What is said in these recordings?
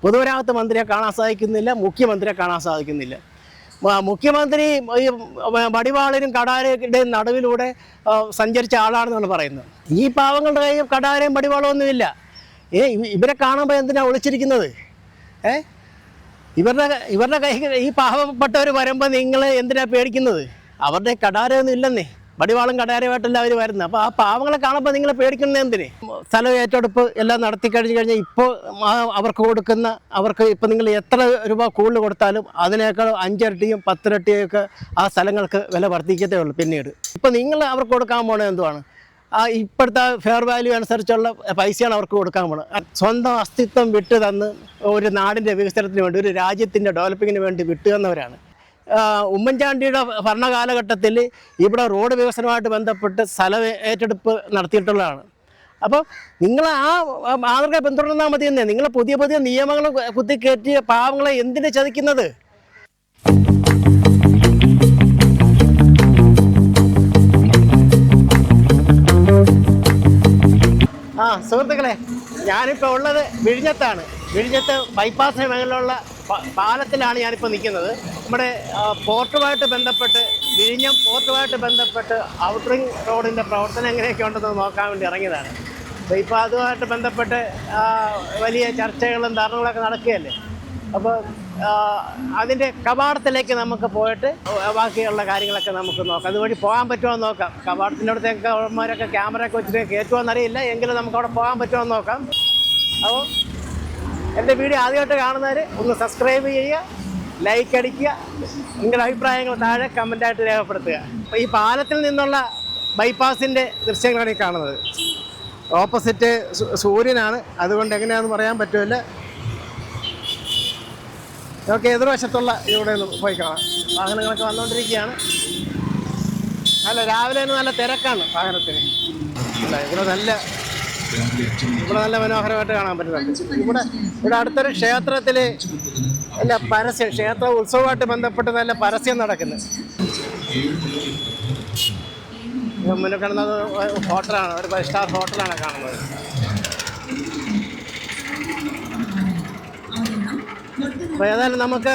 പൊതുമരാമത്ത് മന്ത്രിയെ കാണാൻ സാധിക്കുന്നില്ല, മുഖ്യമന്ത്രിയെ കാണാൻ സാധിക്കുന്നില്ല. മുഖ്യമന്ത്രി ഈ വടിവാളിനും കടാരയുടെയും നടുവിലൂടെ സഞ്ചരിച്ച ആളാണെന്നാണ് പറയുന്നത്. ഈ പാവങ്ങളുടെ കയ്യിൽ കടാരയും വടിവാളും ഒന്നുമില്ല. ഇവരെ കാണുമ്പോൾ എന്തിനാണ് ഒളിച്ചിരിക്കുന്നത്? ഇവരുടെ കൈ ഈ പാവപ്പെട്ടവർ വരുമ്പോൾ നിങ്ങൾ എന്തിനാണ് പേടിക്കുന്നത്? അവരുടെ കടാരയൊന്നും ഇല്ലെന്നേ, വടിവാളും കടാരമായിട്ടല്ല അവർ വരുന്നത്. അപ്പോൾ ആ പാവങ്ങളെ കാണുമ്പോൾ നിങ്ങൾ പേടിക്കുന്നത് എന്തിന്? സ്ഥലം ഏറ്റെടുപ്പ് എല്ലാം നടത്തി കഴിഞ്ഞാൽ ഇപ്പോൾ അവർക്ക് ഇപ്പോൾ നിങ്ങൾ എത്ര രൂപ കൂടുതൽ കൊടുത്താലും അതിനേക്കാൾ 5 ഇരട്ടിയും 10 ഇരട്ടിയൊക്കെ ആ സ്ഥലങ്ങൾക്ക് വില വർദ്ധിക്കത്തേ ഉള്ളൂ. പിന്നീട് ഇപ്പോൾ നിങ്ങൾ അവർക്ക് കൊടുക്കാൻ പോണത് എന്തുവാണ്? ഇപ്പോഴത്തെ ഫെയർ വാല്യൂ അനുസരിച്ചുള്ള പൈസയാണ് അവർക്ക് കൊടുക്കാൻ പോകുന്നത്. സ്വന്തം അസ്തിത്വം വിട്ടു തന്ന് ഒരു നാടിൻ്റെ വികസനത്തിന് വേണ്ടി, ഒരു രാജ്യത്തിൻ്റെ ഡെവലപ്പിങ്ങിന് വേണ്ടി വിട്ടു തന്നവരാണ്. ഉമ്മൻചാണ്ടിയുടെ ഭരണകാലഘട്ടത്തിൽ ഇവിടെ റോഡ് വികസനവുമായിട്ട് ബന്ധപ്പെട്ട് സ്ഥലം ഏറ്റെടുപ്പ് നടത്തിയിട്ടുള്ളതാണ്. അപ്പോൾ നിങ്ങൾ ആ മാതൃക പിന്തുടർന്നാൽ മതി തന്നെ. നിങ്ങൾ പുതിയ പുതിയ നിയമങ്ങൾ കുത്തിക്കയറ്റിയ പാവങ്ങളെ എന്തിനു ചതിക്കുന്നത്? സുഹൃത്തുക്കളെ, ഞാനിപ്പോൾ ഉള്ളത് വിഴിഞ്ഞത്താണ്. വിഴിഞ്ഞത്ത് ബൈപ്പാസിന് മേലുള്ള പാലത്തിലാണ് ഞാനിപ്പോൾ നിൽക്കുന്നത്. നമ്മുടെ പോർട്ടുമായിട്ട് ബന്ധപ്പെട്ട്, വിഴിഞ്ഞം പോർട്ടുമായിട്ട് ബന്ധപ്പെട്ട് ഔട്ടറിംഗ് റോഡിൻ്റെ പ്രവർത്തനം എങ്ങനെയൊക്കെ ഉണ്ടെന്ന് നോക്കാൻ വേണ്ടി ഇറങ്ങിയതാണ്. അപ്പോൾ ഇപ്പോൾ അതുമായിട്ട് ബന്ധപ്പെട്ട് വലിയ ചർച്ചകളും ധാരണകളൊക്കെ നടക്കുകയല്ലേ. അപ്പോൾ അതിൻ്റെ കവാടത്തിലേക്ക് നമുക്ക് പോയിട്ട് ബാക്കിയുള്ള കാര്യങ്ങളൊക്കെ നമുക്ക് നോക്കാം. അതുവഴി പോകാൻ പറ്റുമോ എന്ന് നോക്കാം. കവാടത്തിൻ്റെ അടുത്തേക്ക് അവന്മാരൊക്കെ ക്യാമറയൊക്കെ വെച്ചിട്ട് കയറ്റുമോയെന്നറിയില്ല, എങ്കിലും നമുക്ക് അവിടെ പോകാൻ പറ്റുമോ എന്ന് നോക്കാം. അപ്പോൾ എൻ്റെ വീഡിയോ ആദ്യമായിട്ട് കാണുന്നവർ ഒന്ന് സബ്സ്ക്രൈബ് ചെയ്യുക, ലൈക്ക് അടിക്കുക, നിങ്ങളുടെ അഭിപ്രായങ്ങൾ താഴെ കമൻ്റായിട്ട് രേഖപ്പെടുത്തുക. അപ്പോൾ ഈ പാലത്തിൽ നിന്നുള്ള ബൈപ്പാസിൻ്റെ ദൃശ്യങ്ങളാണ് ഈ കാണുന്നത്. ഓപ്പോസിറ്റ് സൂര്യനാണ്, അതുകൊണ്ട് എങ്ങനെയാണെന്ന് പറയാൻ പറ്റില്ല. നമുക്ക് എതിർവശത്തുള്ള ഇവിടെ ഒന്ന് പോയി കാണാം. വാഹനങ്ങളൊക്കെ വന്നുകൊണ്ടിരിക്കുകയാണ്. രാവിലെ നല്ല തിരക്കാണ് വാഹനത്തിന്. ഇവിടെ നല്ല മനോഹരമായിട്ട് കാണാൻ പറ്റുന്നുണ്ട്. ഇവിടെ അടുത്തൊരു ക്ഷേത്രത്തിൽ പരസ്യം, ക്ഷേത്ര ഉത്സവമായിട്ട് ബന്ധപ്പെട്ട് നല്ല പരസ്യം നടക്കുന്നത്. മുന്നിൽ കാണുന്നത് ഹോട്ടലാണ്, ഒരു 5 സ്റ്റാർ ഹോട്ടലാണ് കാണുന്നത്. അപ്പോൾ ഏതായാലും നമുക്ക്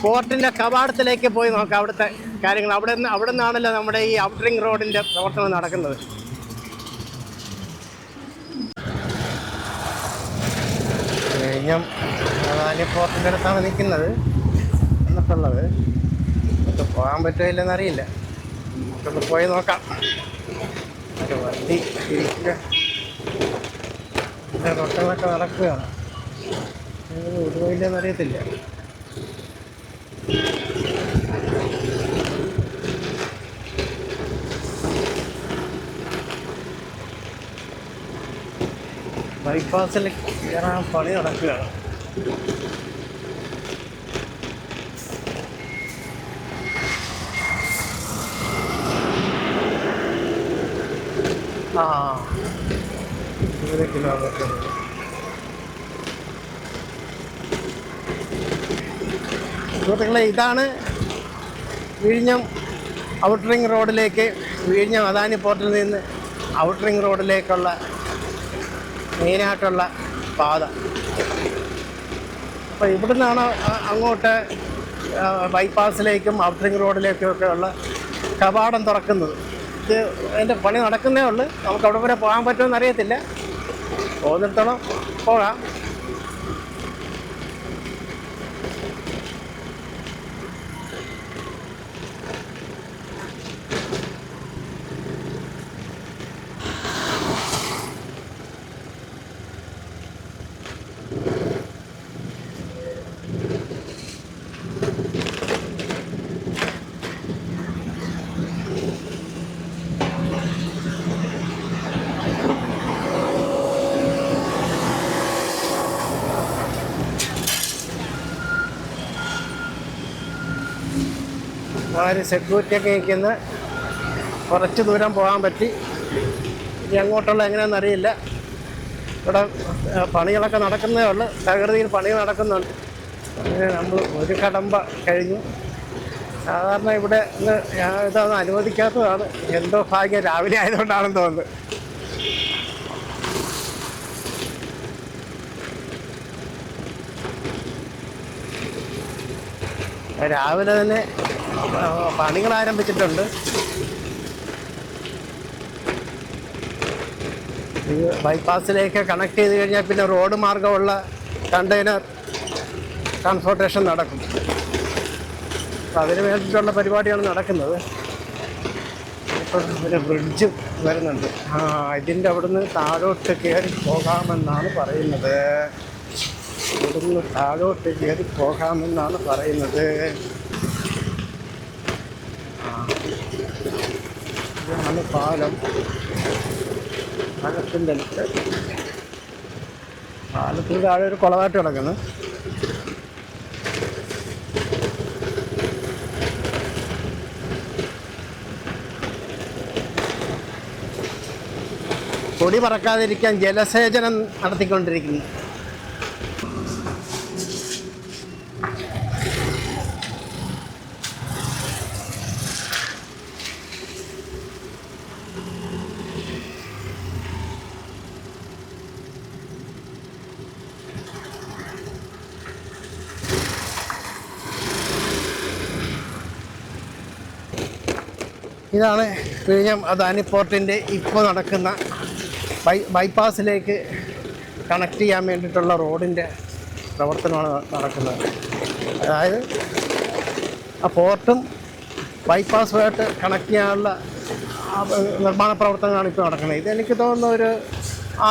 പോർട്ടിൻ്റെ കവാടത്തിലേക്ക് പോയി നോക്കാം അവിടുത്തെ കാര്യങ്ങൾ. അവിടെ നിന്നാണല്ലോ നമ്മുടെ ഈ ഔട്ടറിംഗ് റോഡിൻ്റെ പ്രവർത്തനം നടക്കുന്നത്. വിഴിഞ്ഞം അദാനി പോർട്ടിൻ്റെ അടുത്താണ് നിൽക്കുന്നത് എന്നിട്ടുള്ളത്. നമുക്ക് പോകാൻ പറ്റുമോ ഇല്ലെന്നറിയില്ല. നമുക്കൊന്ന് പോയി നോക്കാം. ഒരു വണ്ടി ഇരിക്കുക, റൊട്ടങ്ങളൊക്കെ നടക്കുകയാണ്. ഇല്ലെന്നറിയത്തില്ല. ബൈപ്പാസിൽ കയറാൻ പണി നടക്കുകയാണ്. ആ 20 കിലോമീറ്റർ. സുഹൃത്തുക്കളെ, ഇതാണ് വിഴിഞ്ഞം ഔട്ടറിംഗ് റോഡിലേക്ക്, വിഴിഞ്ഞം അദാനി പോർട്ടിൽ നിന്ന് ഔട്ടറിംഗ് റോഡിലേക്കുള്ള മെയിനായിട്ടുള്ള പാത. അപ്പോൾ ഇവിടുന്നാണ് അങ്ങോട്ട് ബൈപ്പാസിലേക്കും ഔട്ടറിംഗ് റോഡിലേക്കും ഒക്കെ ഉള്ള കവാടം തുറക്കുന്നത്. ഇത് അതിൻ്റെ പണി നടക്കുന്നേ ഉള്ളൂ. നമുക്ക് അവിടെ വരെ പോകാൻ പറ്റുമെന്ന് അറിയത്തില്ല. പോകുന്നിടത്തോളം പോകാം. സെക്യൂരിറ്റിയൊക്കെ നിൽക്കുന്ന കുറച്ച് ദൂരം പോകാൻ പറ്റി. ഇനി അങ്ങോട്ടുള്ള എങ്ങനെയാണെന്ന് അറിയില്ല. ഇവിടെ പണികളൊക്കെ നടക്കുന്നേ ഉള്ളൂ. തകൃതിയിൽ പണികൾ നടക്കുന്നുണ്ട്. നമ്മൾ ഒരു കടമ്പ കഴിഞ്ഞു. സാധാരണ ഇവിടെ ഇതൊന്നും അനുവദിക്കാത്തതാണ്. എന്തോ ഭാഗ്യം രാവിലെ ആയതുകൊണ്ടാണെന്ന് തോന്നുന്നത്. രാവിലെ തന്നെ പണികൾ ആരംഭിച്ചിട്ടുണ്ട്. ഇത് ബൈപ്പാസിലേക്ക് കണക്ട് ചെയ്ത് കഴിഞ്ഞാൽ പിന്നെ റോഡ് മാർഗമുള്ള കണ്ടെയ്നർ ട്രാൻസ്പോർട്ടേഷൻ നടക്കും. അപ്പം അതിന് വേണ്ടിയിട്ടുള്ള പരിപാടിയാണ് നടക്കുന്നത്. ഇപ്പം ഒരു ബ്രിഡ്ജ് വരുന്നുണ്ട്. ഇതിൻ്റെ അവിടുന്ന് താഴോട്ട് കയറി പോകാമെന്നാണ് പറയുന്നത്. ഇവിടുന്ന് താഴോട്ട് കയറി പോകാമെന്നാണ് പറയുന്നത്. ഇതാണ് പാലം. പാലത്തിൻ്റെ അടുത്ത് പാലത്തിന് താഴെ ഒരു കുളമായിട്ട് കിടക്കുന്നു. പൊടി പറക്കാതിരിക്കാൻ ജലസേചനം നടത്തിക്കൊണ്ടിരിക്കുന്നു. ഇതാണ് വിഴിഞ്ഞം അദാനി പോർട്ടിൻ്റെ ഇപ്പോൾ നടക്കുന്ന ബൈപ്പാസിലേക്ക് കണക്ട് ചെയ്യാൻ വേണ്ടിയിട്ടുള്ള റോഡിൻ്റെ പ്രവർത്തനമാണ് നടക്കുന്നത്. അതായത് ആ പോർട്ടും ബൈപ്പാസുമായിട്ട് കണക്ട് ചെയ്യാനുള്ള നിർമ്മാണ പ്രവർത്തനമാണ് ഇപ്പോൾ നടക്കുന്നത്. ഇതെനിക്ക് തോന്നുന്നു ഒരു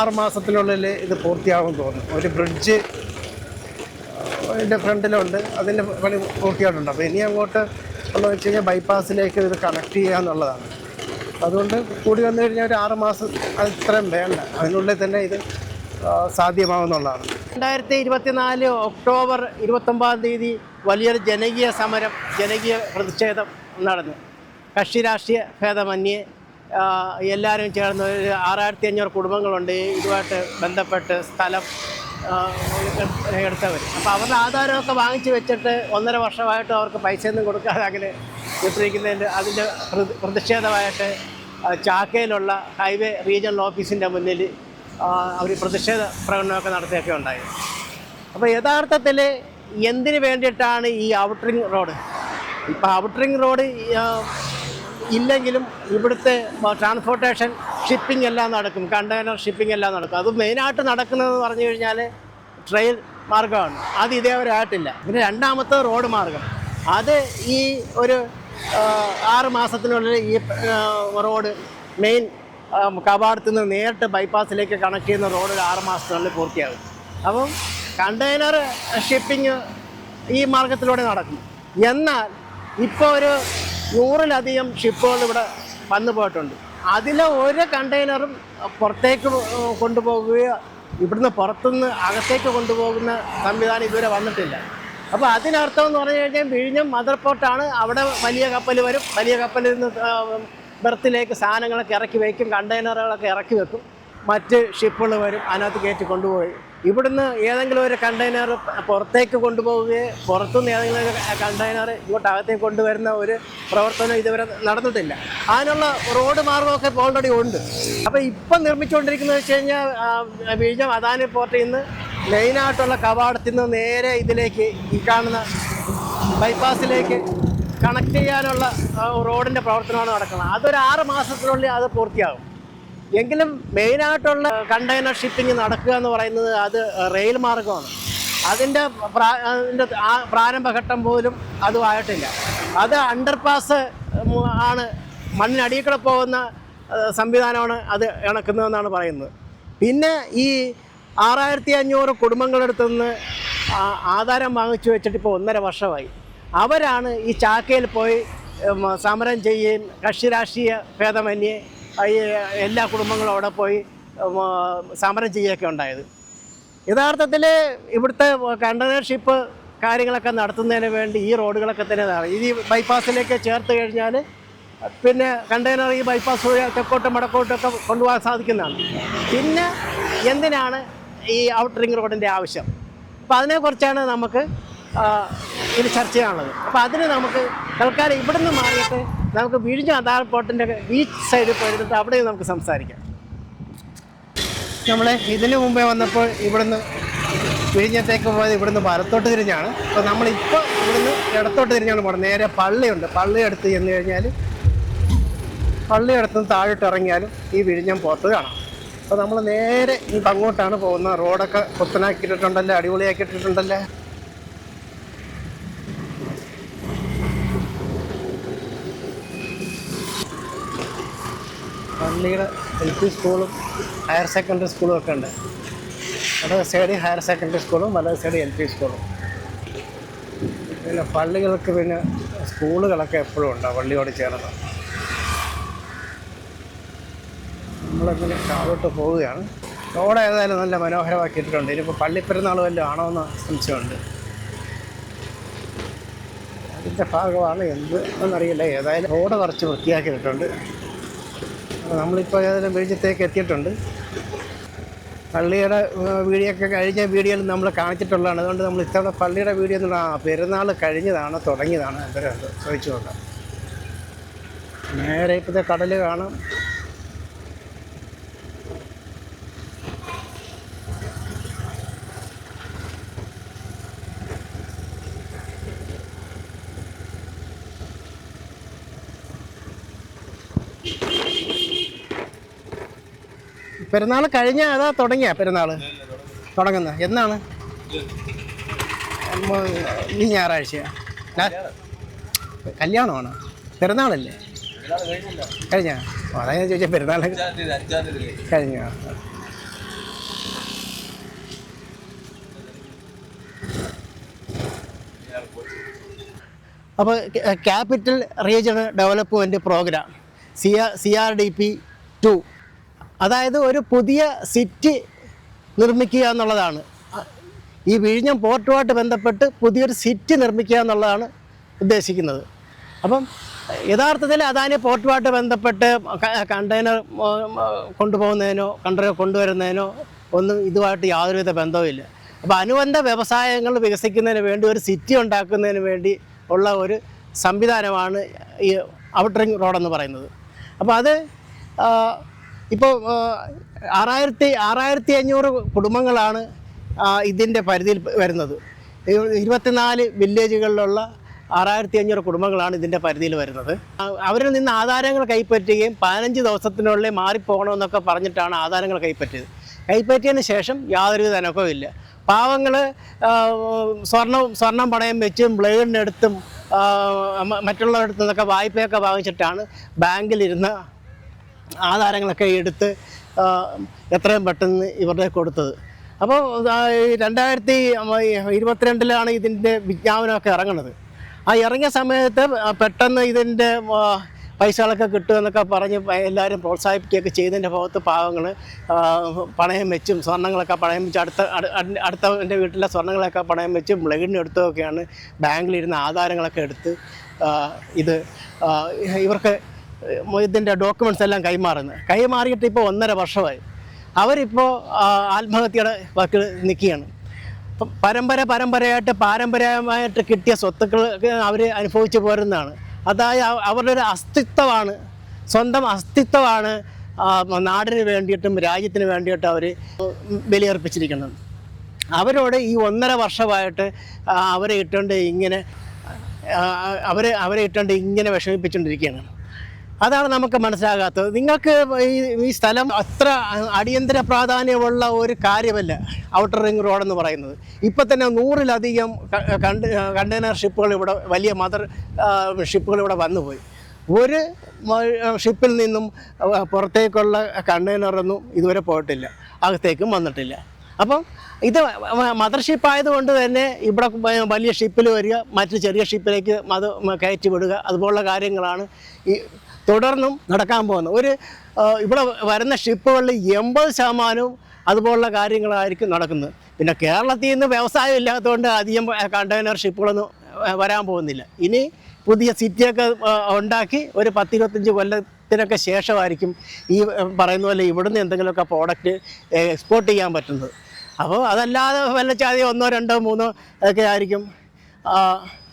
6 മാസത്തിനുള്ളിൽ ഇത് പൂർത്തിയാകുമെന്ന് തോന്നുന്നു. ഒരു ബ്രിഡ്ജ് ഇതിൻ്റെ ഫ്രണ്ടിലുണ്ട്, അതിൻ്റെ പണി പൂർത്തിയായിട്ടുണ്ട്. അപ്പോൾ ഇനി അങ്ങോട്ട് എന്ന് വെച്ച് കഴിഞ്ഞാൽ ബൈപ്പാസിലേക്ക് ഇത് കണക്ട് ചെയ്യുക എന്നുള്ളതാണ്. അതുകൊണ്ട് കൂടി വന്നു കഴിഞ്ഞാൽ ഒരു 6 മാസം അത് ഇത്രയും വേണ്ട, അതിനുള്ളിൽ തന്നെ ഇത് സാധ്യമാവുന്നുള്ളതാണ്. 2024 ഒക്ടോബർ 29-ാം തീയതി വലിയൊരു ജനകീയ സമരം, ജനകീയ പ്രതിഷേധം നടന്നു. കക്ഷി രാഷ്ട്രീയ ഭേദമന്യേ എല്ലാവരും ചേർന്ന് ഒരു 6500 കുടുംബങ്ങളുണ്ട് ഇതുമായിട്ട് ബന്ധപ്പെട്ട് സ്ഥലം എടുത്തവർ. അപ്പോൾ അവരുടെ ആധാരമൊക്കെ വാങ്ങിച്ച് വെച്ചിട്ട് 1.5 വർഷമായിട്ട് അവർക്ക് പൈസയൊന്നും കൊടുക്കാതെ അങ്ങനെ വിട്ടിരിക്കുന്നതിൻ്റെ അതിൻ്റെ പ്രതിഷേധമായിട്ട് ചാക്കയിലുള്ള ഹൈവേ റീജിയണൽ ഓഫീസിൻ്റെ മുന്നിൽ അവർ പ്രതിഷേധ പ്രകടനമൊക്കെ നടത്തിയൊക്കെ ഉണ്ടായി. അപ്പോൾ യഥാർത്ഥത്തിൽ എന്തിനു വേണ്ടിയിട്ടാണ് ഈ ഔട്ടറിംഗ് റോഡ്? ഇപ്പോൾ ഔട്ടറിംഗ് റോഡ് ഇല്ലെങ്കിലും ഇവിടുത്തെ ട്രാൻസ്പോർട്ടേഷൻ ഷിപ്പിംഗ് എല്ലാം നടക്കും, കണ്ടെയ്നർ ഷിപ്പിംഗ് എല്ലാം നടക്കും. അത് മെയിനായിട്ട് നടക്കുന്നതെന്ന് പറഞ്ഞു കഴിഞ്ഞാൽ ട്രെയിൻ മാർഗമാണ്. അത് ഇതേവരെ ആയിട്ടില്ല. പിന്നെ രണ്ടാമത്തെ റോഡ് മാർഗം, അത് ഈ ഒരു 6 മാസത്തിനുള്ളിൽ ഈ റോഡ് മെയിൻ കവാടത്തിൽ നിന്ന് നേരിട്ട് ബൈപ്പാസിലേക്ക് കണക്ട് ചെയ്യുന്ന റോഡ് ഒരു 6 മാസത്തിനുള്ളിൽ പൂർത്തിയാകും. അപ്പം കണ്ടെയ്നർ ഷിപ്പിംഗ് ഈ മാർഗത്തിലൂടെ നടക്കും. എന്നാൽ ഇപ്പോൾ ഒരു 100-ലധികം ഷിപ്പുകൾ ഇവിടെ വന്നു പോയിട്ടുണ്ട്. അതിൽ ഒരു കണ്ടെയ്നറും പുറത്തേക്ക് കൊണ്ടുപോകുകയോ ഇവിടുന്ന് പുറത്തുനിന്ന് അകത്തേക്ക് കൊണ്ടുപോകുന്ന സംവിധാനം ഇതുവരെ വന്നിട്ടില്ല. അപ്പോൾ അതിനർത്ഥം എന്ന് പറഞ്ഞു കഴിഞ്ഞാൽ വിഴിഞ്ഞം മദർ പോർട്ടാണ്. അവിടെ വലിയ കപ്പൽ വരും, വലിയ കപ്പലിൽ നിന്ന് ബെർത്തിലേക്ക് സാധനങ്ങളൊക്കെ ഇറക്കി വയ്ക്കും, കണ്ടെയ്നറുകളൊക്കെ ഇറക്കി വെക്കും, മറ്റ് ഷിപ്പുകൾ വരും, അതിനകത്ത് കയറ്റി കൊണ്ടുപോയി ഇവിടുന്ന് ഏതെങ്കിലും ഒരു കണ്ടെയ്നർ പുറത്തേക്ക് കൊണ്ടുപോവുകയോ പുറത്തുനിന്ന് ഏതെങ്കിലും ഒരു കണ്ടെയ്നർ ഇങ്ങോട്ട് അകത്തേക്ക് കൊണ്ടുവരുന്ന ഒരു പ്രവർത്തനം ഇതുവരെ നടന്നിട്ടില്ല. അതിനുള്ള റോഡ് മാർഗമൊക്കെ ഇപ്പോൾ ഓൾറെഡി ഉണ്ട്. അപ്പോൾ ഇപ്പം നിർമ്മിച്ചുകൊണ്ടിരിക്കുന്നത് വെച്ച് കഴിഞ്ഞാൽ വിഴിഞ്ഞം അദാനി പോർട്ടിൽ നിന്ന് മെയിനായിട്ടുള്ള കവാടത്തിൽ നിന്ന് നേരെ ഇതിലേക്ക് ഈ കാണുന്ന ബൈപ്പാസിലേക്ക് കണക്ട് ചെയ്യാനുള്ള റോഡിൻ്റെ പ്രവർത്തനമാണ് നടക്കുന്നത്. അതൊരു 6 മാസത്തിനുള്ളിൽ അത് പൂർത്തിയാകും. എങ്കിലും മെയിനായിട്ടുള്ള കണ്ടെയ്നർ ഷിപ്പിംഗ് നടക്കുക എന്ന് പറയുന്നത് അത് റെയിൽ മാർഗമാണ്. അതിൻ്റെ പ്രാരംഭഘട്ടം പോലും അതും ആയിട്ടില്ല. അത് അണ്ടർപാസ് ആണ്, മണ്ണിനടിയിൽ കൂടെ പോകുന്ന സംവിധാനമാണ് അത് ഇണക്കുന്നതെന്നാണ് പറയുന്നത്. പിന്നെ ഈ 6500 കുടുംബങ്ങളെടുത്തു നിന്ന് ആധാരം വാങ്ങിച്ചു വെച്ചിട്ട് ഇപ്പോൾ 1.5 വർഷമായി. അവരാണ് ഈ ചാക്കയിൽ പോയി സമരം ചെയ്യുകയും കക്ഷി രാഷ്ട്രീയ ഭേദമന്യേ എല്ലാ കുടുംബങ്ങളും അവിടെ പോയി സമരം ചെയ്യുകയൊക്കെ ഉണ്ടായത്. യഥാർത്ഥത്തിൽ ഇവിടുത്തെ കണ്ടെയ്നർ ഷിപ്പ് കാര്യങ്ങളൊക്കെ നടത്തുന്നതിന് വേണ്ടി ഈ റോഡുകളൊക്കെ തന്നെ ഈ ബൈപ്പാസിലേക്ക് ചേർത്ത് കഴിഞ്ഞാൽ പിന്നെ കണ്ടെയ്നർ ഈ ബൈപ്പാസ് വഴി തെക്കോട്ടും വടക്കോട്ടൊക്കെ കൊണ്ടുപോകാൻ സാധിക്കുന്നതാണ്. പിന്നെ എന്തിനാണ് ഈ ഔട്ടർ റിംഗ് റോഡിൻ്റെ ആവശ്യം? അപ്പോൾ അതിനെക്കുറിച്ചാണ് നമുക്ക് ഇത് ചർച്ച ചെയ്യാനുള്ളത്. അപ്പോൾ അതിന് നമുക്ക് തൽക്കാലം ഇവിടുന്ന് മാറിയിട്ട് നമുക്ക് വിഴിഞ്ഞം അദാനി പോർട്ടിൻ്റെ ബീച്ച് സൈഡിൽ പോയിട്ട് അവിടെ നമുക്ക് സംസാരിക്കാം. നമ്മൾ ഇതിന് മുമ്പേ വന്നപ്പോൾ ഇവിടുന്ന് വിഴിഞ്ഞത്തേക്ക് പോയത് ഇവിടുന്ന് വലത്തോട്ട് തിരിഞ്ഞാണ്. അപ്പോൾ നമ്മളിപ്പോൾ ഇവിടുന്ന് ഇടത്തോട്ട് തിരിഞ്ഞാണ് പോകുന്നത്. നേരെ പള്ളിയുണ്ട്, പള്ളി അടുത്ത് ചെന്ന് കഴിഞ്ഞാൽ പള്ളിയടുത്ത് താഴോട്ട് ഇറങ്ങിയാലും ഈ വിഴിഞ്ഞം പോർട്ട് കാണാം. അപ്പോൾ നമ്മൾ നേരെ ഇപ്പം അങ്ങോട്ടാണ് പോകുന്നത്. റോഡൊക്കെ കുത്തനാക്കിയിട്ടിട്ടുണ്ടല്ലോ, അടിപൊളിയാക്കിയിട്ടിട്ടുണ്ടല്ലോ. പള്ളിയുടെ LP സ്കൂളും ഹയർ സെക്കൻഡറി സ്കൂളും ഒക്കെ ഉണ്ട്. ഇടത് സൈഡ് ഹയർ സെക്കൻഡറി സ്കൂളും വലത് സൈഡ് LP സ്കൂളും. പിന്നെ പള്ളികൾക്ക് പിന്നെ സ്കൂളുകളൊക്കെ എപ്പോഴും ഉണ്ടാവും പള്ളിയോട് ചേർന്ന്. നമ്മളിങ്ങനെ താഴോട്ട് പോവുകയാണ്. റോഡ് ഏതായാലും നല്ല മനോഹരമാക്കിയിട്ടുണ്ട്. ഇനിയിപ്പോൾ പള്ളിപ്പെരുന്നാൾ വല്ലതും ആണോ എന്ന് സംശയമുണ്ട്. അതിൻ്റെ ഭാഗമാണ് എന്ത് എന്നറിയില്ല. ഏതായാലും റോഡ് കുറച്ച് വൃത്തിയാക്കിയിട്ടുണ്ട്. നമ്മളിപ്പോൾ ഏതായാലും വിഴിഞ്ഞത്തേക്ക് എത്തിയിട്ടുണ്ട്. പള്ളിയുടെ വീഡിയോ ഒക്കെ കഴിഞ്ഞ വീഡിയോയിൽ നമ്മൾ കാണിച്ചിട്ടുള്ളതാണ്. അതുകൊണ്ട് നമ്മൾ ഇത്തവണ പള്ളിയുടെ വീഡിയോ എന്നുള്ള പെരുന്നാൾ കഴിഞ്ഞതാണ് തുടങ്ങിയതാണ് എന്തരം ചോദിച്ചു നോക്കാം. നേരെ ഇപ്പോഴത്തെ കടൽ കാണാം. പെരുന്നാൾ കഴിഞ്ഞ അതാ തുടങ്ങിയ പെരുന്നാൾ തുടങ്ങുന്നത് എന്നാണ്? ഈ ഞായറാഴ്ച കല്യാണമാണ്, പെരുന്നാളല്ലേ? കഴിഞ്ഞ അതാ ഞാൻ ചോദിച്ചാൽ പെരുന്നാൾ കഴിഞ്ഞ. അപ്പോൾ capital regional development programme CRDP 2, അതായത് ഒരു പുതിയ സിറ്റി നിർമ്മിക്കുക എന്നുള്ളതാണ്. ഈ വിഴിഞ്ഞം പോർട്ടുമായിട്ട് ബന്ധപ്പെട്ട് പുതിയൊരു സിറ്റി നിർമ്മിക്കുക എന്നുള്ളതാണ് ഉദ്ദേശിക്കുന്നത്. അപ്പം യഥാർത്ഥത്തിൽ അദാനി പോർട്ടുമായിട്ട് ബന്ധപ്പെട്ട് കണ്ടെയ്നർ കൊണ്ടുപോകുന്നതിനോ കണ്ടെയ്നർ കൊണ്ടുവരുന്നതിനോ ഒന്നും ഇതുമായിട്ട് യാതൊരുവിധ ബന്ധവുമില്ല. അപ്പോൾ അനുബന്ധ വ്യവസായങ്ങൾ വികസിക്കുന്നതിന് വേണ്ടി ഒരു സിറ്റി ഉണ്ടാക്കുന്നതിന് വേണ്ടി ഉള്ള ഒരു സംവിധാനമാണ് ഈ ഔട്ടർ റിംഗ് റോഡെന്ന് പറയുന്നത്. അപ്പോൾ അത് ഇപ്പോൾ 6500 കുടുംബങ്ങളാണ് ഇതിൻ്റെ പരിധിയിൽ വരുന്നത്. 24 വില്ലേജുകളിലുള്ള 6500 കുടുംബങ്ങളാണ് ഇതിൻ്റെ പരിധിയിൽ വരുന്നത്. അവരിൽ നിന്ന് ആധാരങ്ങൾ കൈപ്പറ്റുകയും 15 ദിവസത്തിനുള്ളിൽ മാറിപ്പോകണമെന്നൊക്കെ പറഞ്ഞിട്ടാണ് ആധാരങ്ങൾ കൈപ്പറ്റിയതിന് ശേഷം യാതൊരുവിധ അനക്കവും ഇല്ല. പാവങ്ങൾ സ്വർണം പണയം വെച്ചും ബ്ലേഡിനെടുത്തും മറ്റുള്ളവരുടെ നിന്നൊക്കെ വായ്പയൊക്കെ വാങ്ങിച്ചിട്ടാണ് ബാങ്കിലിരുന്ന ആധാരങ്ങളൊക്കെ എടുത്ത് എത്രയും പെട്ടെന്ന് ഇവരുടെ കൊടുത്തത്. അപ്പോൾ 2022 ഇതിൻ്റെ വിജ്ഞാപനമൊക്കെ ഇറങ്ങുന്നത്. ആ ഇറങ്ങിയ സമയത്ത് പെട്ടെന്ന് ഇതിൻ്റെ പൈസകളൊക്കെ കിട്ടുമെന്നൊക്കെ പറഞ്ഞ് എല്ലാവരും പ്രോത്സാഹിപ്പിക്കുകയൊക്കെ ചെയ്തതിൻ്റെ ഭാഗത്ത് പാവങ്ങൾ പണയം വെച്ചും സ്വർണ്ണങ്ങളൊക്കെ പണയം വെച്ച് അടുത്തവൻ്റെ വീട്ടിലെ സ്വർണ്ണങ്ങളൊക്കെ പണയം വെച്ചും ബ്ലേഡിനെടുത്തൊക്കെയാണ് ബാങ്കിലിരുന്ന ആധാരങ്ങളൊക്കെ എടുത്ത് ഇത് ഇവർക്ക് ഇതിൻ്റെ ഡോക്യുമെൻറ്റ്സ് എല്ലാം കൈമാറിയിട്ട് ഇപ്പോൾ 1.5 വർഷമായി. അവരിപ്പോൾ ആത്മഹത്യയുടെ വാക്കിൽ നിൽക്കുകയാണ്. ഇപ്പം പാരമ്പര്യമായിട്ട് കിട്ടിയ സ്വത്തുക്കൾ അവർ അനുഭവിച്ചു പോരുന്നതാണ്. അതായത് അവരുടെ ഒരു അസ്തിത്വമാണ്, സ്വന്തം അസ്തിത്വമാണ് നാടിന് വേണ്ടിയിട്ടും രാജ്യത്തിന് വേണ്ടിയിട്ടും അവർ ബലിയർപ്പിച്ചിരിക്കുന്നത്. അവരോട് ഈ 1.5 വർഷമായിട്ട് അവരെ ഇട്ടുകൊണ്ട് ഇങ്ങനെ വിഷമിപ്പിച്ചുകൊണ്ടിരിക്കുകയാണ്. അതാണ് നമുക്ക് മനസ്സിലാകാത്തത്. നിങ്ങൾക്ക് ഈ സ്ഥലം അത്ര അടിയന്തര പ്രാധാന്യമുള്ള ഒരു കാര്യമല്ല ഔട്ടർ റിംഗ് റോഡെന്ന് പറയുന്നത്. ഇപ്പം തന്നെ 100-ലധികം കണ്ടെയ്നർ ഷിപ്പുകൾ ഇവിടെ, വലിയ മദർ ഷിപ്പുകൾ ഇവിടെ വന്നുപോയി. ഒരു ഷിപ്പിൽ നിന്നും പുറത്തേക്കുള്ള കണ്ടെയ്നറൊന്നും ഇതുവരെ പോയിട്ടില്ല, അകത്തേക്കും വന്നിട്ടില്ല. അപ്പം ഇത് മദർഷിപ്പ് ആയതുകൊണ്ട് തന്നെ ഇവിടെ വലിയ ഷിപ്പിൽ വരിക, മറ്റ് ചെറിയ ഷിപ്പിലേക്ക് അത് കയറ്റി വിടുക, അതുപോലുള്ള കാര്യങ്ങളാണ് ഈ തുടർന്നും നടക്കാൻ പോകുന്നത്. ഇവിടെ വരുന്ന ഷിപ്പുകളിൽ 80% അതുപോലുള്ള കാര്യങ്ങളായിരിക്കും നടക്കുന്നത്. പിന്നെ കേരളത്തിൽ നിന്ന് വ്യവസായം ഇല്ലാത്തതുകൊണ്ട് അധികം കണ്ടെയ്നർ ഷിപ്പുകളൊന്നും വരാൻ പോകുന്നില്ല. ഇനി പുതിയ സിറ്റിയൊക്കെ ഉണ്ടാക്കി ഒരു 10-25 കൊല്ലത്തിനൊക്കെ ശേഷമായിരിക്കും ഈ പറയുന്ന പോലെ ഇവിടുന്ന് എന്തെങ്കിലുമൊക്കെ പ്രോഡക്റ്റ് എക്സ്പോർട്ട് ചെയ്യാൻ പറ്റുന്നത്. അപ്പോൾ അതല്ലാതെ വല്ല ചാതി 1, 2, 3 ഒക്കെ ആയിരിക്കും.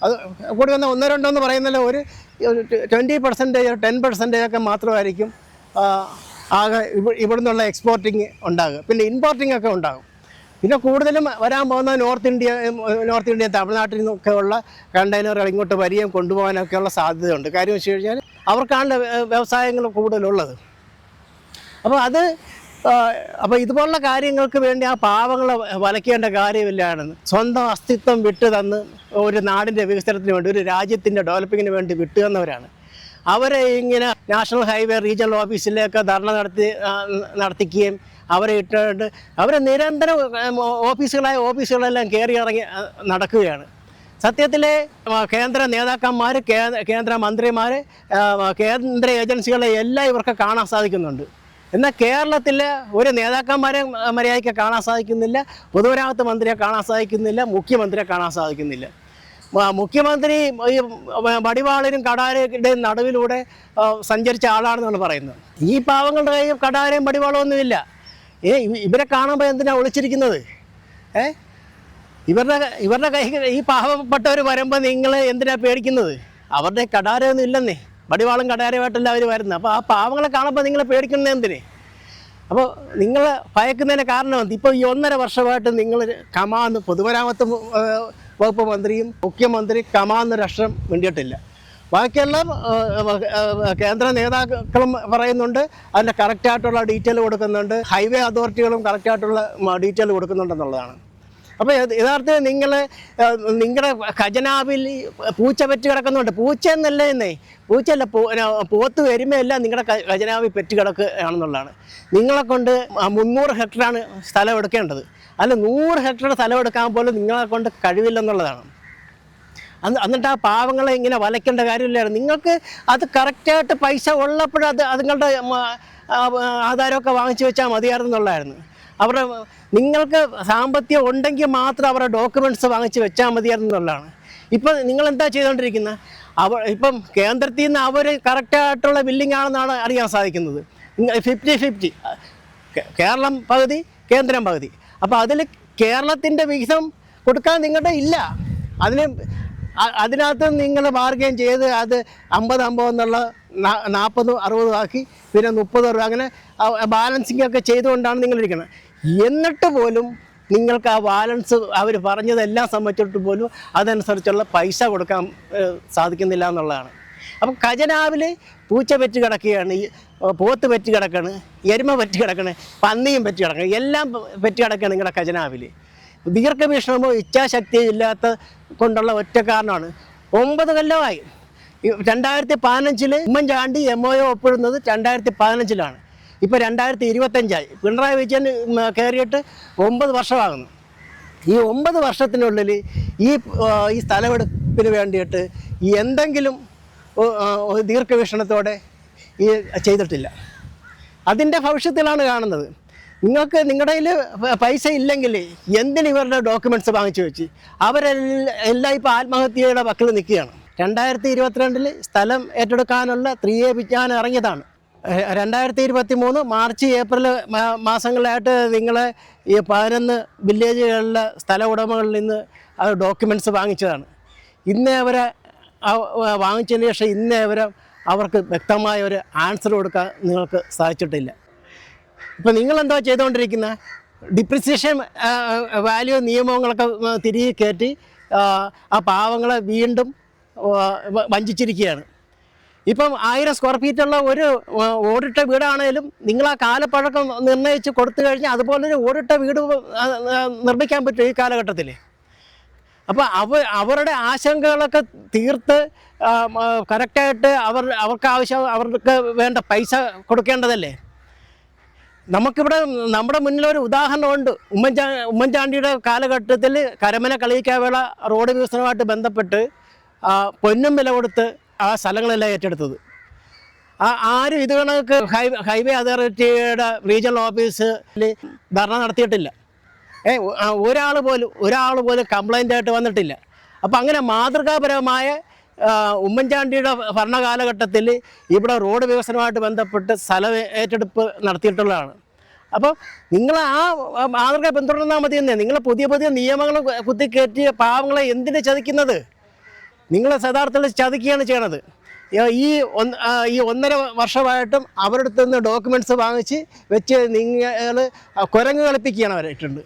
അത് കൂടി വന്ന 1, 2 എന്ന് പറയുന്നല്ലോ ഒരു 20%, 10% ഒക്കെ മാത്രമായിരിക്കും ആകെ ഇവിടെ നിന്നുള്ള എക്സ്പോർട്ടിങ് ഉണ്ടാകുക. പിന്നെ ഇമ്പോർട്ടിംഗ് ഒക്കെ ഉണ്ടാകും. പിന്നെ കൂടുതലും വരാൻ പോകുന്ന നോർത്ത് ഇന്ത്യ തമിഴ്നാട്ടിൽ നിന്നൊക്കെ ഉള്ള കണ്ടെയ്നറുകൾ ഇങ്ങോട്ട് വരികയും കൊണ്ടുപോകാനൊക്കെയുള്ള സാധ്യതയുണ്ട്. കാര്യം വെച്ച് കഴിഞ്ഞാൽ അവർക്കാണ് വ്യവസായങ്ങൾ കൂടുതലുള്ളത്. അപ്പോൾ ഇതുപോലുള്ള കാര്യങ്ങൾക്ക് വേണ്ടി ആ പാവങ്ങളെ വലയ്ക്കേണ്ട കാര്യമില്ലാണെന്ന് സ്വന്തം അസ്തിത്വം വിട്ടു തന്ന് ഒരു നാടിൻ്റെ വികസനത്തിന് വേണ്ടി, ഒരു രാജ്യത്തിൻ്റെ ഡെവലപ്പിങ്ങിന് വേണ്ടി വിട്ടു തന്നവരാണ്. അവരെ ഇങ്ങനെ നാഷണൽ ഹൈവേ റീജിയണൽ ഓഫീസിലേക്ക് ധർണ നടത്തിക്കുകയും അവരെ ഇട്ടിട്ട് അവരെ നിരന്തരം ഓഫീസുകളെല്ലാം കയറി ഇറങ്ങി നടക്കുകയാണ്. സത്യത്തിലെ കേന്ദ്ര നേതാക്കന്മാർ, കേന്ദ്ര മന്ത്രിമാർ, കേന്ദ്ര ഏജൻസികളെ എല്ലാം ഇവർക്ക് കാണാൻ സാധിക്കുന്നുണ്ട്. എന്നാൽ കേരളത്തിലെ ഒരു നേതാക്കന്മാരെ മര്യാദയ്ക്ക് കാണാൻ സാധിക്കുന്നില്ല, പൊതുമരാമത്ത് മന്ത്രിയെ കാണാൻ സാധിക്കുന്നില്ല, മുഖ്യമന്ത്രിയെ കാണാൻ സാധിക്കുന്നില്ല. മുഖ്യമന്ത്രി ഈ വടിവാളിനും കടാരയുടെയും നടുവിലൂടെ സഞ്ചരിച്ച ആളാണെന്നാണ് പറയുന്നത്. ഈ പാവങ്ങളുടെ കയ്യിൽ കടാരയും വടിവാളും ഒന്നുമില്ല. ഇവരെ കാണുമ്പോൾ എന്തിനാണ് ഒളിച്ചിരിക്കുന്നത്? ഇവരുടെ കൈ ഈ പാവപ്പെട്ടവർ വരുമ്പോൾ നിങ്ങൾ എന്തിനാണ് പേടിക്കുന്നത്? അവരുടെ കടാരയൊന്നും ഇല്ലെന്നേ, വടിവാളും കടാരമായിട്ടല്ല അവർ വരുന്നത്. അപ്പോൾ ആ പാവങ്ങളെ കാണുമ്പോൾ നിങ്ങൾ പേടിക്കുന്നത് എന്തിന്? അപ്പോൾ നിങ്ങൾ ഭയക്കുന്നതിന് കാരണം എന്ത്? ഇപ്പോൾ ഈ 1.5 വർഷമായിട്ട് നിങ്ങൾ കമാന്ന് പൊതുമരാമത്ത് വകുപ്പ് മന്ത്രിയും മുഖ്യമന്ത്രി കമാന്നൊരു അക്ഷരം വേണ്ടിയിട്ടില്ല. ബാക്കിയുള്ള കേന്ദ്ര നേതാക്കളും പറയുന്നുണ്ട്, അതിൻ്റെ കറക്റ്റായിട്ടുള്ള ഡീറ്റെയിൽ കൊടുക്കുന്നുണ്ട്, ഹൈവേ അതോറിറ്റികളും കറക്റ്റായിട്ടുള്ള ഡീറ്റെയിൽ കൊടുക്കുന്നുണ്ടെന്നുള്ളതാണ്. അപ്പോൾ യഥാർത്ഥത്തിൽ നിങ്ങളുടെ ഖജനാവിൽ പൂച്ച പെറ്റ് കിടക്കുന്നുണ്ട്. പൂച്ച എന്നല്ല പൂച്ചയല്ല, പോത്ത് എരുമയെല്ലാം നിങ്ങളുടെ ഖജനാവിൽ പെറ്റ് കിടക്കുകയാണെന്നുള്ളതാണ്. നിങ്ങളെ കൊണ്ട് 300 ഹെക്ടറാണ് സ്ഥലം എടുക്കേണ്ടത്, അല്ല 100 ഹെക്ടർ സ്ഥലം എടുക്കാൻ പോലും നിങ്ങളെ കൊണ്ട് കഴിവില്ലെന്നുള്ളതാണ്. എന്നിട്ട് ആ പാവങ്ങളെ ഇങ്ങനെ വലയ്ക്കേണ്ട കാര്യമില്ലായിരുന്നു. നിങ്ങൾക്ക് അത് കറക്റ്റായിട്ട് പൈസ ഉള്ളപ്പോഴത് അതുങ്ങളുടെ ആധാരമൊക്കെ വാങ്ങിച്ചു വെച്ചാൽ മതിയായിരുന്നു എന്നുള്ളതായിരുന്നു. നിങ്ങൾക്ക് സാമ്പത്തികം ഉണ്ടെങ്കിൽ മാത്രം അവരുടെ ഡോക്യുമെൻറ്റ്സ് വാങ്ങിച്ച് വെച്ചാൽ മതിയായിരുന്നു എന്നുള്ളതാണ്. ഇപ്പം നിങ്ങളെന്താ ചെയ്തുകൊണ്ടിരിക്കുന്നത്? ഇപ്പം കേന്ദ്രത്തിൽ നിന്ന് അവർ കറക്റ്റായിട്ടുള്ള ബില്ലിംഗ് ആണെന്നാണ് അറിയാൻ സാധിക്കുന്നത്. 50-50, കേരളം പകുതി കേന്ദ്രം പകുതി. അപ്പോൾ അതിൽ കേരളത്തിൻ്റെ വിഹിതം കൊടുക്കാൻ നിങ്ങളുടെ ഇല്ല. അതിനകത്ത് നിങ്ങൾ ബാർഗെയിൻ ചെയ്ത് അത് 50-50 എന്നുള്ള 40-60 ആക്കി, പിന്നെ 30 രൂപ, അങ്ങനെ ബാലൻസിങ് ഒക്കെ ചെയ്തുകൊണ്ടാണ് നിങ്ങളിരിക്കുന്നത്. എന്നിട്ട് പോലും നിങ്ങൾക്ക് ആ ബാലൻസ് അവർ പറഞ്ഞതെല്ലാം സംബന്ധിച്ചിട്ട് പോലും അതനുസരിച്ചുള്ള പൈസ കൊടുക്കാൻ സാധിക്കുന്നില്ല എന്നുള്ളതാണ്. അപ്പം ഖജനാവിൽ പൂച്ച പെറ്റ് കിടക്കുകയാണ്, പോത്ത് പെറ്റ് കിടക്കുകയാണ്, എരുമ പെറ്റ് കിടക്കണേ, പന്നിയും പെറ്റ് കിടക്കണം, എല്ലാം പെറ്റ് കിടക്കുകയാണ് നിങ്ങളുടെ ഖജനാവിൽ. ദീർഘവീക്ഷണമോ ഇച്ഛാശക്തിയോ ഇല്ലാത്ത കൊണ്ടുള്ള ഒറ്റ കാരണമാണ്. 9 കൊല്ലമായി. 2015 ഉമ്മൻചാണ്ടി MOU ഒപ്പിടുന്നത് 2015 ഇപ്പോൾ 2025 പിണറായി വിജയൻ കയറിയിട്ട് 9 വർഷമാകുന്നു. ഈ 9 വർഷത്തിനുള്ളിൽ ഈ സ്ഥലമെടുപ്പിന് വേണ്ടിയിട്ട് എന്തെങ്കിലും ദീർഘവീക്ഷണത്തോടെ ചെയ്തിട്ടില്ല. അതിൻ്റെ ഭവിഷ്യത്തിലാണ് കാണുന്നത്. നിങ്ങളുടെ കയ്യിൽ പൈസ ഇല്ലെങ്കിൽ എന്തിന് ഇവരുടെ ഡോക്യുമെൻറ്റ്സ് വാങ്ങിച്ചു വെച്ച് അവരെല്ലാം ഇപ്പോൾ ആത്മഹത്യയുടെ വക്കിൽ നിൽക്കുകയാണ്. 2022 സ്ഥലം ഏറ്റെടുക്കാനുള്ള 3A വിജ്ഞാനം ഇറങ്ങിയതാണ്. 2023 മാർച്ച് ഏപ്രിൽ മാസങ്ങളിലായിട്ട് നിങ്ങൾ ഈ 11 വില്ലേജുകളിലെ സ്ഥല ഉടമകളിൽ നിന്ന് അത് ഡോക്യുമെൻറ്റ്സ് വാങ്ങിച്ചതാണ്. ഇന്നേ അവരെ വാങ്ങിച്ചതിന് ശേഷം അവർക്ക് വ്യക്തമായ ഒരു ആൻസർ കൊടുക്കാൻ നിങ്ങൾക്ക് സാധിച്ചിട്ടില്ല. ഇപ്പം നിങ്ങളെന്തോ ചെയ്തുകൊണ്ടിരിക്കുന്നത്? ഡിപ്രിസിയേഷൻ വാല്യൂ നിയമങ്ങളൊക്കെ തിരികെ കയറ്റി ആ പാവങ്ങളെ വീണ്ടും വഞ്ചിച്ചിരിക്കുകയാണ്. ഇപ്പം 1000 സ്ക്വയർ ഫീറ്റുള്ള ഒരു ഓടിട്ട വീടാണേലും നിങ്ങൾ ആ കാലപ്പഴക്കം നിർണ്ണയിച്ച് കൊടുത്തു കഴിഞ്ഞാൽ അതുപോലൊരു ഓടിട്ട വീട് നിർമ്മിക്കാൻ പറ്റും ഈ കാലഘട്ടത്തിൽ. അപ്പോൾ അവരുടെ ആശങ്കകളൊക്കെ തീർത്ത് കറക്റ്റായിട്ട് അവർക്ക് അവർക്ക് വേണ്ട പൈസ കൊടുക്കേണ്ടതല്ലേ? നമുക്കിവിടെ നമ്മുടെ മുന്നിലൊരു ഉദാഹരണമുണ്ട്. ഉമ്മൻചാണ്ടിയുടെ കാലഘട്ടത്തിൽ കരമന കളിയിക്കാവേള റോഡ് വികസനവുമായിട്ട് ബന്ധപ്പെട്ട് പൊന്നും വില കൊടുത്ത് ആ സ്ഥലങ്ങളെല്ലാം ഏറ്റെടുത്തത്. ആരും ഇത് കണക്ക് ഹൈവേ അതോറിറ്റിയുടെ റീജിയണൽ ഓഫീസിൽ ധർണ നടത്തിയിട്ടില്ല. ഒരാൾ പോലും കംപ്ലൈൻ്റ് ആയിട്ട് വന്നിട്ടില്ല. അപ്പം അങ്ങനെ മാതൃകാപരമായ ഉമ്മൻചാണ്ടിയുടെ ഭരണകാലഘട്ടത്തിൽ ഇവിടെ റോഡ് വികസനവുമായിട്ട് ബന്ധപ്പെട്ട് സ്ഥലം ഏറ്റെടുപ്പ് നടത്തിയിട്ടുള്ളതാണ്. അപ്പോൾ നിങ്ങൾ ആ മാതൃക പിന്തുടർന്നാൽ മതി തന്നെ. നിങ്ങൾ പുതിയ നിയമങ്ങൾ കുത്തിക്കയറ്റിയ പാവങ്ങളെ എന്തിനു ചതിക്കുന്നത്? നിങ്ങൾ യഥാർത്ഥത്തിൽ ചതിക്കുകയാണ് ചെയ്യണത്. ഈ 1.5 വർഷമായിട്ടും അവരുടെ അടുത്ത് നിന്ന് ഡോക്യുമെൻറ്റ്സ് വാങ്ങിച്ച് വെച്ച് നിങ്ങൾ കുരങ്ങ് കളിപ്പിക്കുകയാണ് അവരായിട്ടുണ്ട്.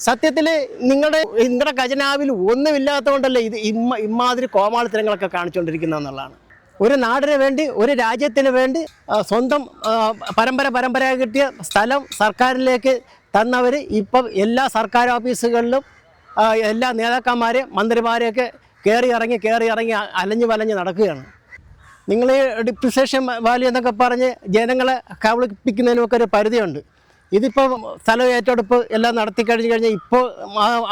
സത്യത്തിൽ നിങ്ങളുടെ ഖജനാവിൽ ഒന്നുമില്ലാത്തതുകൊണ്ടല്ലേ ഇത് ഇമാതിരി കോമാളിത്തരങ്ങളൊക്കെ കാണിച്ചുകൊണ്ടിരിക്കുന്നതെന്നുള്ളതാണ്. ഒരു നാടിന് വേണ്ടി, ഒരു രാജ്യത്തിന് വേണ്ടി സ്വന്തം പരമ്പര കിട്ടിയ സ്ഥലം സർക്കാരിലേക്ക് തന്നവർ ഇപ്പം എല്ലാ സർക്കാർ ഓഫീസുകളിലും എല്ലാ നേതാക്കന്മാരെയും മന്ത്രിമാരെയൊക്കെ കയറി ഇറങ്ങി അലഞ്ഞു വലഞ്ഞ് നടക്കുകയാണ്. നിങ്ങൾ ഈ ഡിപ്രിസിയേഷൻ വാല്യൂ എന്നൊക്കെ പറഞ്ഞ് ജനങ്ങളെ കബളിപ്പിക്കുന്നതിനൊക്കെ ഒരു പരിധിയുണ്ട്. ഇതിപ്പോൾ സ്ഥലം ഏറ്റെടുപ്പ് എല്ലാം നടത്തി കഴിഞ്ഞാൽ ഇപ്പോൾ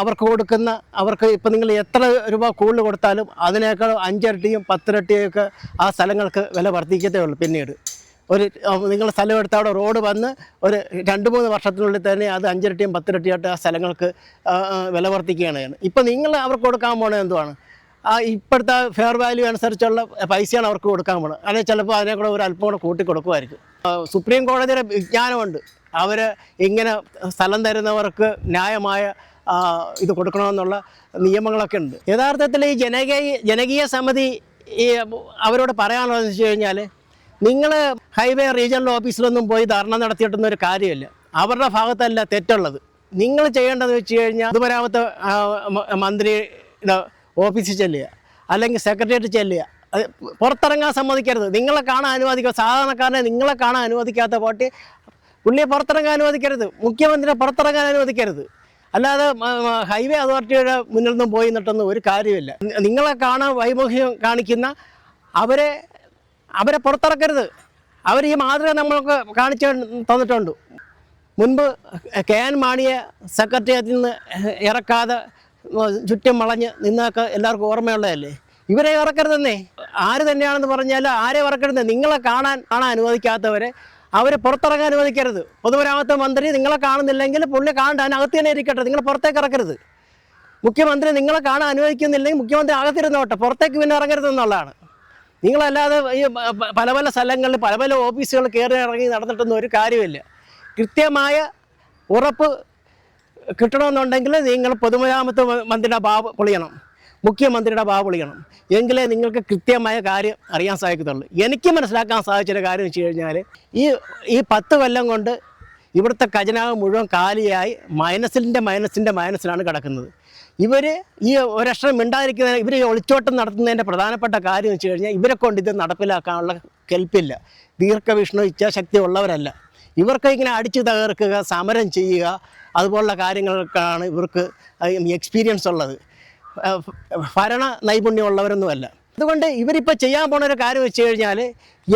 അവർക്ക് ഇപ്പോൾ നിങ്ങൾ എത്ര രൂപ കൂടുതൽ കൊടുത്താലും അതിനേക്കാൾ 5 ഇരട്ടിയും 10 ഇരട്ടിയൊക്കെ ആ സ്ഥലങ്ങൾക്ക് വില വർദ്ധിക്കത്തേ ഉള്ളൂ. പിന്നീട് നിങ്ങൾ സ്ഥലം എടുത്ത അവിടെ റോഡ് വന്ന് ഒരു 2-3 വർഷത്തിനുള്ളിൽ തന്നെ അത് 5 ഇരട്ടിയും 10 ഇരട്ടിയായിട്ട് ആ സ്ഥലങ്ങൾക്ക് വില വർദ്ധിക്കുകയാണ്. ഇപ്പം നിങ്ങൾ അവർക്ക് കൊടുക്കാൻ പോണത് എന്തുവാണ്? ഇപ്പോഴത്തെ ഫെയർ വാല്യൂ അനുസരിച്ചുള്ള പൈസയാണ് അവർക്ക് കൊടുക്കാൻ പോകുന്നത്. അല്ലെങ്കിൽ ചിലപ്പോൾ അതിനെ കൂടെ ഒരു അല്പം കൂടെ കൂട്ടി കൊടുക്കുമായിരിക്കും. സുപ്രീം കോടതിയുടെ വിജ്ഞാനമുണ്ട്. അവർ ഇങ്ങനെ സ്ഥലം തരുന്നവർക്ക് ന്യായമായ ഇത് കൊടുക്കണമെന്നുള്ള നിയമങ്ങളൊക്കെ ഉണ്ട്. യഥാർത്ഥത്തിൽ ഈ ജനകീയ സമിതി അവരോട് പറയാനുള്ളതെന്ന് വെച്ച് കഴിഞ്ഞാൽ, നിങ്ങൾ ഹൈവേ റീജിയണൽ ഓഫീസിലൊന്നും പോയി ധർണ നടത്തിയിട്ടൊന്നും ഒരു കാര്യമില്ല. അവരുടെ ഭാഗത്തല്ല തെറ്റുള്ളത്. നിങ്ങൾ ചെയ്യേണ്ടതെന്ന് വെച്ച് കഴിഞ്ഞാൽ പൊതുമരാമത്ത് മന്ത്രിയുടെ ഓഫീസിൽ ചെല്ലുക, അല്ലെങ്കിൽ സെക്രട്ടേറിയറ്റ് ചെല്ലുക. പുറത്തിറങ്ങാൻ സമ്മതിക്കരുത്. നിങ്ങളെ കാണാൻ അനുവദിക്കുക. സാധാരണക്കാരനെ നിങ്ങളെ കാണാൻ അനുവദിക്കാത്ത പാർട്ടി പുള്ളിയെ പുറത്തിറങ്ങാൻ അനുവദിക്കരുത്. മുഖ്യമന്ത്രിയെ പുറത്തിറങ്ങാൻ അനുവദിക്കരുത്. അല്ലാതെ ഹൈവേ അതോറിറ്റിയുടെ മുന്നിൽ നിന്നും പോയി നിന്നിട്ടൊന്നും ഒരു കാര്യമില്ല. നിങ്ങളെ കാണാൻ വൈമുഖ്യം കാണിക്കുന്ന അവരെ പുറത്തിറക്കരുത്. അവർ ഈ മാതൃക നമ്മൾക്ക് കാണിച്ചു തന്നിട്ടുണ്ട്. മുൻപ് KN മാണിയെ സെക്രട്ടേറിയറ്റിൽ നിന്ന് ഇറക്കാതെ ചുറ്റും വളഞ്ഞ് നിന്നൊക്കെ എല്ലാവർക്കും ഓർമ്മയുള്ളതല്ലേ. ഇവരെ ഇറക്കരുതെന്നേ. ആര് തന്നെയാണെന്ന് പറഞ്ഞാൽ ആരെ ഇറക്കരുത്. നിങ്ങളെ കാണാൻ അനുവദിക്കാത്തവരെ അവരെ പുറത്തിറങ്ങാൻ അനുവദിക്കരുത്. പൊതുമരാമത്ത് മന്ത്രി നിങ്ങളെ കാണുന്നില്ലെങ്കിൽ പുള്ളി കാണാൻ അതിനകത്ത് തന്നെ ഇരിക്കട്ടെ. നിങ്ങൾ പുറത്തേക്ക് ഇറക്കരുത്. മുഖ്യമന്ത്രി നിങ്ങളെ കാണാൻ അനുവദിക്കുന്നില്ലെങ്കിൽ മുഖ്യമന്ത്രി അകത്തിരുന്നോട്ടെ, പുറത്തേക്ക് പിന്നെ ഇറങ്ങരുതെന്നുള്ളതാണ്. നിങ്ങളല്ലാതെ ഈ പല സ്ഥലങ്ങളിൽ പല ഓഫീസുകൾ കയറി ഇറങ്ങി നടന്നിട്ടൊന്നും ഒരു കാര്യമില്ല. കൃത്യമായ ഉറപ്പ് കിട്ടണമെന്നുണ്ടെങ്കിൽ നിങ്ങൾ പൊതുമരാമത്ത് മന്ത്രിയുടെ ബാബ് പൊളിയണം, മുഖ്യമന്ത്രിയുടെ ബാബ് പൊളിയണം. എങ്കിലേ നിങ്ങൾക്ക് കൃത്യമായ കാര്യം അറിയാൻ സാധിക്കത്തുള്ളൂ. എനിക്ക് മനസ്സിലാക്കാൻ സാധിച്ചൊരു കാര്യം വെച്ച് കഴിഞ്ഞാൽ, ഈ 10 കൊല്ലം കൊണ്ട് ഇവിടുത്തെ ഖജനാവ് മുഴുവൻ കാലിയായി മൈനസിലാണ് കിടക്കുന്നത്. ഇവർ ഈ ഒരക്ഷരം മിണ്ടാതിരിക്കുന്ന, ഇവർ ഈ ഒളിച്ചോട്ടം നടത്തുന്നതിൻ്റെ പ്രധാനപ്പെട്ട കാര്യം വെച്ച് കഴിഞ്ഞാൽ, ഇവരെ കൊണ്ട് ഇത് നടപ്പിലാക്കാനുള്ള കെൽപ്പില്ല. ദീർഘവീക്ഷണ ഇച്ഛാശക്തി ഉള്ളവരല്ല. ഇവർക്ക് ഇങ്ങനെ അടിച്ചു തകർക്കുക, സമരം ചെയ്യുക, അതുപോലുള്ള കാര്യങ്ങൾക്കാണ് ഇവർക്ക് എക്സ്പീരിയൻസ് ഉള്ളത്. ഭരണ നൈപുണ്യമുള്ളവരൊന്നുമല്ല. അതുകൊണ്ട് ഇവരിപ്പോൾ ചെയ്യാൻ പോണ ഒരു കാര്യം വെച്ച് കഴിഞ്ഞാൽ,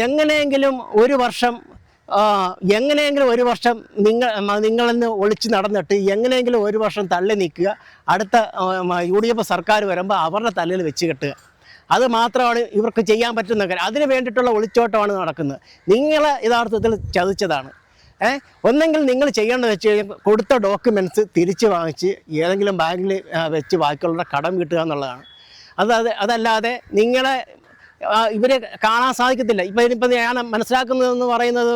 എങ്ങനെയെങ്കിലും ഒരു വർഷം നിങ്ങളിൽ നിന്ന് ഒളിച്ച് നടന്നിട്ട് എങ്ങനെയെങ്കിലും ഒരു വർഷം തള്ളി നിൽക്കുക. അടുത്ത UDF സർക്കാർ വരുമ്പോൾ അവരുടെ തലയിൽ വെച്ച് കെട്ടുക. അത് മാത്രമാണ് ഇവർക്ക് ചെയ്യാൻ പറ്റുന്ന കാര്യം. അതിന് വേണ്ടിയിട്ടുള്ള ഒളിച്ചോട്ടമാണ് നടക്കുന്നത്. നിങ്ങളെ യഥാർത്ഥത്തിൽ ചതിച്ചതാണ്. ഒന്നെങ്കിൽ നിങ്ങൾ ചെയ്യേണ്ടത് വെച്ച് കഴിഞ്ഞാൽ കൊടുത്ത ഡോക്യുമെൻറ്റ്സ് തിരിച്ച് വാങ്ങിച്ച് ഏതെങ്കിലും ബാങ്കിൽ വെച്ച് ബാക്കിയുള്ള കടം കിട്ടുക എന്നുള്ളതാണ്. അതല്ലാതെ നിങ്ങളെ ഇവരെ കാണാൻ സാധിക്കത്തില്ല. ഇനിയിപ്പോൾ ഞാൻ മനസ്സിലാക്കുന്നതെന്ന് പറയുന്നത്,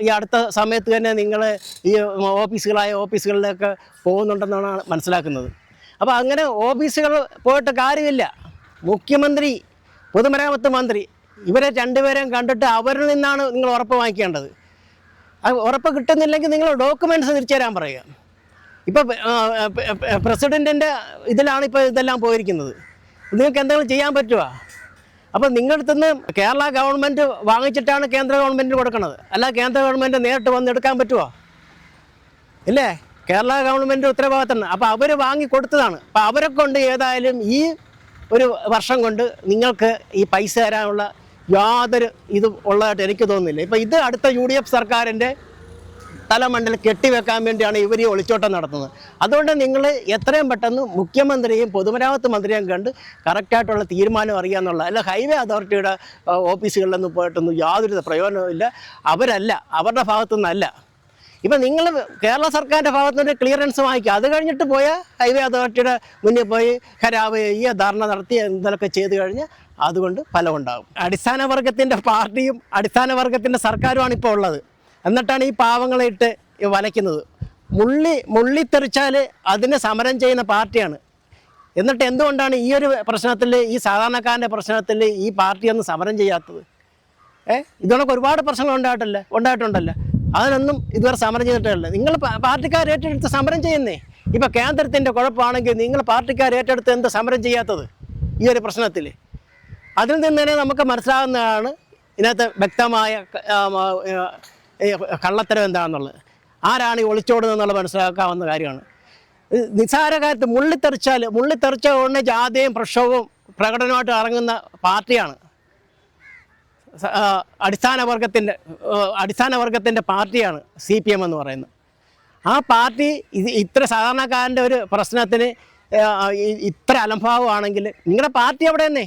ഈ അടുത്ത സമയത്ത് തന്നെ നിങ്ങൾ ഈ ഓഫീസുകളിലൊക്കെ പോകുന്നുണ്ടെന്നാണ് മനസ്സിലാക്കുന്നത്. അപ്പോൾ അങ്ങനെ ഓഫീസുകൾ പോയിട്ട് കാര്യമില്ല. മുഖ്യമന്ത്രി, പൊതുമരാമത്ത് മന്ത്രി, ഇവരെ രണ്ടുപേരെയും കണ്ടിട്ട് അവരിൽ നിന്നാണ് നിങ്ങൾ ഉറപ്പ് വാങ്ങിക്കേണ്ടത്. ഉറപ്പ് കിട്ടുന്നില്ലെങ്കിൽ നിങ്ങൾ ഡോക്യുമെൻറ്റ്സ് തിരിച്ചു തരാൻ പറയുക. ഇപ്പോൾ പ്രസിഡൻറ്റിൻ്റെ ഇതിലാണ് ഇപ്പോൾ ഇതെല്ലാം പോയിരിക്കുന്നത്. നിങ്ങൾക്ക് എന്തെങ്കിലും ചെയ്യാൻ പറ്റുമോ? അപ്പോൾ നിങ്ങളുടെ അടുത്തുനിന്ന് കേരള ഗവൺമെൻറ് വാങ്ങിച്ചിട്ടാണ് കേന്ദ്ര ഗവൺമെൻറ്റിന് കൊടുക്കുന്നത്. അല്ല കേന്ദ്ര ഗവൺമെൻറ് നേരിട്ട് വന്ന് എടുക്കാൻ പറ്റുമോ? ഇല്ലേ? കേരള ഗവൺമെൻറ് ഉത്തരവാദിത്തമാണ്. അപ്പോൾ അവർ വാങ്ങി കൊടുത്തതാണ്. അപ്പോൾ അവരെ കൊണ്ട് ഏതായാലും ഈ ഒരു വർഷം കൊണ്ട് നിങ്ങൾക്ക് ഈ പൈസ തരാനുള്ള യാതൊരു ഇതും ഉള്ളതായിട്ട് എനിക്ക് തോന്നുന്നില്ല. ഇപ്പോൾ ഇത് അടുത്ത UDF സർക്കാരിൻ്റെ തലമണ്ടൽ കെട്ടിവെക്കാൻ വേണ്ടിയാണ് ഇവർ ഈ ഒളിച്ചോട്ടം നടത്തുന്നത്. അതുകൊണ്ട് നിങ്ങൾ എത്രയും പെട്ടെന്ന് മുഖ്യമന്ത്രിയും പൊതുമരാമത്ത് മന്ത്രിയും കണ്ട് കറക്റ്റായിട്ടുള്ള തീരുമാനം അറിയാമെന്നുള്ള. അല്ല ഹൈവേ അതോറിറ്റിയുടെ ഓഫീസുകളിലൊന്നും പോയിട്ടൊന്നും യാതൊരു പ്രയോജനവുമില്ല. അവരുടെ ഭാഗത്തുനിന്നല്ല. ഇപ്പം നിങ്ങൾ കേരള സർക്കാരിൻ്റെ ഭാഗത്തുനിന്ന് ക്ലിയറൻസ് വാങ്ങിക്കുക. അത് കഴിഞ്ഞിട്ട് പോയാൽ ഹൈവേ അതോറിറ്റിയുടെ മുന്നിൽ പോയി ഖരാബ് ചെയ്യുക, ധാരണ നടത്തി എന്തെങ്കിലുമൊക്കെ ചെയ്ത് കഴിഞ്ഞാൽ അതുകൊണ്ട് ഫലമുണ്ടാകും. അടിസ്ഥാന വർഗത്തിൻ്റെ പാർട്ടിയും അടിസ്ഥാന വർഗത്തിൻ്റെ സർക്കാരുമാണ് ഇപ്പോൾ ഉള്ളത്. എന്നിട്ടാണ് ഈ പാവങ്ങളെ ഇട്ട് വലയ്ക്കുന്നത്. മുള്ളിത്തെറിച്ചാൽ അതിന് സമരം ചെയ്യുന്ന പാർട്ടിയാണ്. എന്നിട്ട് എന്തുകൊണ്ടാണ് ഈ ഒരു പ്രശ്നത്തിൽ, ഈ സാധാരണക്കാരൻ്റെ പ്രശ്നത്തിൽ ഈ പാർട്ടിയൊന്നും സമരം ചെയ്യാത്തത്? ഇതുകൊണ്ടൊക്കെ ഒരുപാട് പ്രശ്നങ്ങൾ ഉണ്ടായിട്ടുണ്ടല്ലോ. അതിനൊന്നും ഇതുവരെ സമരം ചെയ്തിട്ടില്ല. നിങ്ങൾ പാർട്ടിക്കാർ ഏറ്റെടുത്ത് സമരം ചെയ്യുന്നേ. ഇപ്പോൾ കേന്ദ്രത്തിൻ്റെ കുഴപ്പമാണെങ്കിൽ നിങ്ങൾ പാർട്ടിക്കാർ ഏറ്റെടുത്ത് എന്ത് സമരം ചെയ്യാത്തത് ഈ ഒരു പ്രശ്നത്തിൽ? അതിൽ നിന്ന് തന്നെ നമുക്ക് മനസ്സിലാകുന്നതാണ് ഇതിനകത്ത് വ്യക്തമായ കള്ളത്തരം എന്താണെന്നുള്ളത്. ആരാണ് ഈ ഒളിച്ചോടുന്നതെന്നുള്ള മനസ്സിലാക്കാവുന്ന കാര്യമാണ്. നിസ്സാര കാര്യത്തിൽ മുള്ളിത്തെറിച്ച ഉടനെ ജാഥയും പ്രക്ഷോഭവും പ്രകടനമായിട്ട് ഇറങ്ങുന്ന പാർട്ടിയാണ് അടിസ്ഥാന വർഗത്തിൻ്റെ പാർട്ടിയാണ് CPM എന്ന് പറയുന്നത്. ആ പാർട്ടി ഇത്ര സാധാരണക്കാരൻ്റെ ഒരു പ്രശ്നത്തിന് ഇത്ര അലംഭാവമാണെങ്കിൽ നിങ്ങളുടെ പാർട്ടി എവിടെ തന്നെ?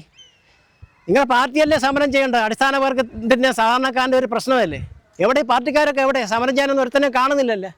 നിങ്ങളുടെ പാർട്ടിയല്ലേ സമരം ചെയ്യേണ്ടത്? അടിസ്ഥാന വർഗത്തിൻ്റെ സാധാരണക്കാരൻ്റെ ഒരു പ്രശ്നമല്ലേ? എവിടെ പാർട്ടിക്കാരൊക്കെ എവിടെ? സമരം ചെയ്യാനൊന്നും ഒരുത്തനെ കാണുന്നില്ലല്ലേ.